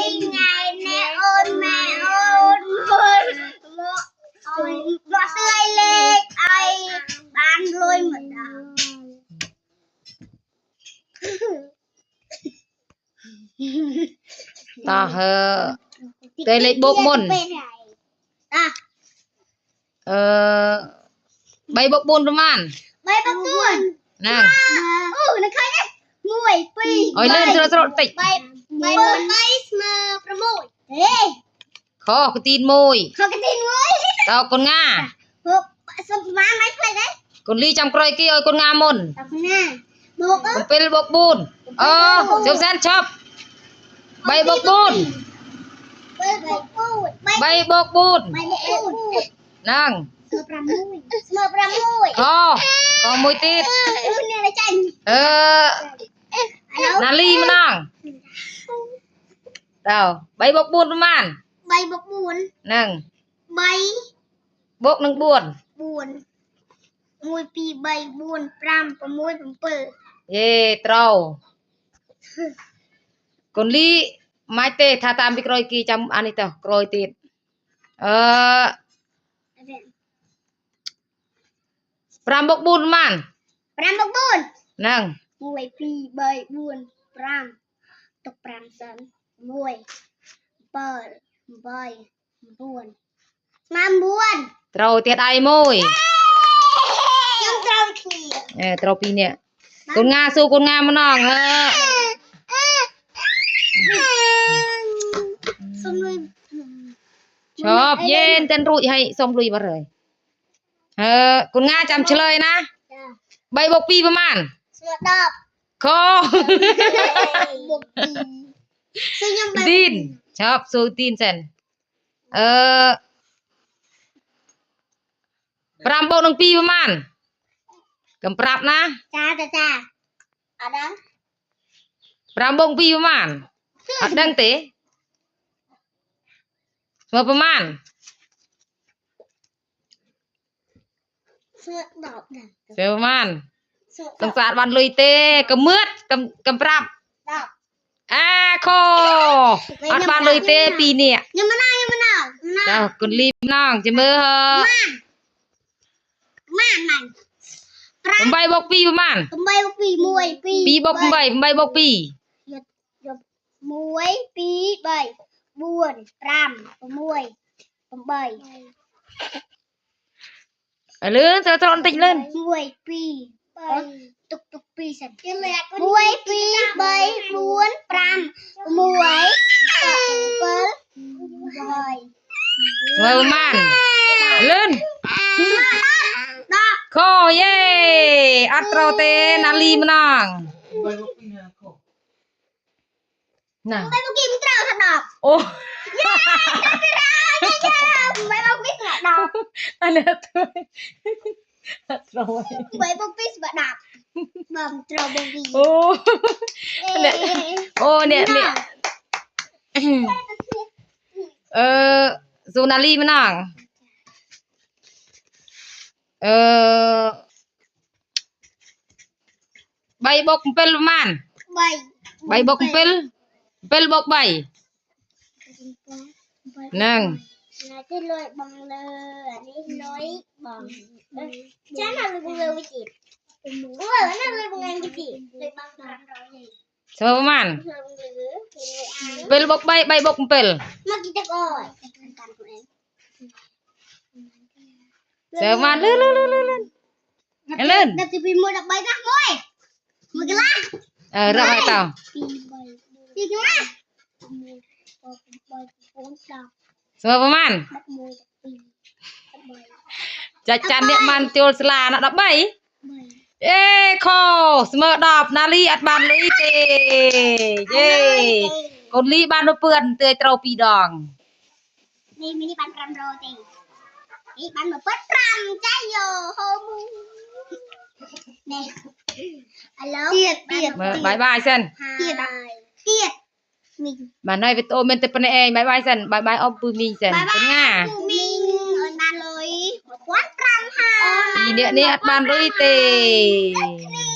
นี่ไงแน่โอนแม่โอนคนรอเสื้อเล็กไอ้บ้านรวยเหมือนเดิมต่อเหอะเตยเล็กบกมุนใบบกบุญประมาณ ใบบกบุญ นั่ง นักใครเนี่ยมวยปี โอ้ยเลื่อนสระติด ใบบุญใบมาประโมยเฮ้ย คอกระตีนมวย เขากระดิ่งมวย ต่อคนง่า พวกสมานไม่เคยได้ คนลีจำกรอยกี้โอ้ยคนงามน ตบหน้าบก ผมเป็นบกบุญเจ้าแซนชอบใบบกบุญ ใบบกบุญ ใบบกบุญ ใบบกบุญ นั่ง เมื่อประมุยเมื่อประมุย คอมวยติด เนี่ยอะไรจัน นาลีมานั่งเดาใบบกบุญประมาณ ใบบุกบุญ นั่ง ใบบ กหนึ่งบุญ บุญมวยปีใบบุญปรำประมุยผมเปิด เย่เต้าคนลีไม้เตะท่าตามไปกรอยกี้จำอันนี้ต่อกรอยติดปรำบกบุญประมาณ ปรำบุกบุญ นั่ง มวยปีใบบุญปรำตกปรำสันมวยเปิดใบบุญมาบุญ เต้าเตียดไอมวย ยังเจ้าขี้ เต้าปีเนี่ยคนงาสู้คนงามาน้องสมเลย ชอบเย็นเต้นรุ่ยให้ส่งรุ่ยมาเลยคนงาจำเฉลยนะใบบกปีประมาณ เสือดอบ คอ บุกปีซึ่งยังใบ ตีนชอบสู้ตีนเซนปรำบกหนึ่งปีประมาณกำปรับนะ จ้าอะไร ปรำบกปีประมาณอัดดังเตะเมื่อประมาณ เสือดอบดัง เมื่อประมาณ เสือ ต้องสาดวันลุยเตะกำเมือดกำปรับ ดอบ โคอัดบ้านลุยเตะปีเนี่ย ยังมะนาวเจ้าคนรีบน้องจะมือเหอะ มัน ผมใบบกปีประมาณ ผมใบบุกปีมวยปี ปีบกใบบกปี มวยปีใบบุญปรำมวยผมใบ เลื่อนจะตรอนติดเลื่อน มวยปีตุกปีสันมวยปีใบบุญปรำมวยเปิลใบ เมื่อประมาณเลื่อนโคเย่อัตโรเตนาลีมนางน่ะ ใบบุกี้มันเต่าถดอก โอ้ ใบบุกี้ถดอก อันนี้ตัวอัตโร ใบบุกี้สะดอกบ่มตรบุกี้ โอ้เนี่ยโอ้เนี่ยซูนาลีมนางใบบกเป็นประมาณ ใบบกเป็นบกใบนั่ง ที่ลอยบังเลยอันนี้ลอยบังฉันทำเลยบังเลยวิจิตรนั่นเลยบังเลยวิจิตรเลยบังทำร้อยเลย เท่าประมาณ เลยบังเลย เป็นบกใบบกเป็น มากินตะกอยการตัวเอง เท่าประมาณเลื่อนดับที่ปีมือดับใบนะมวยมือกันละ รอให้ต่อ ปีใบปีกันละใบโอนดอก เท่าประมาณ ดับมือดับปีดับใบ จัดจานเนี่ยมันโจลสลานะดับใบ ใบ โคเสมอดอบนาลีอัดบานลุยเตเย่คนลีบานเปื่อนเตยเตาปีดอง นี่มินิปันรำโรตีนี่ปันมาเปิดรำใจโยโฮมูเนี่ยฮัลโหลเตียด บายบายเซน เตียดมี บ้านน้อยไปโตเมนเตปนเองบายบายเซนบายบายออมปืนมีเซนเป็นง่า มีเอินบานเลยควันรำค่ะ ปีเนี้ยอัดบานลุยเต นี่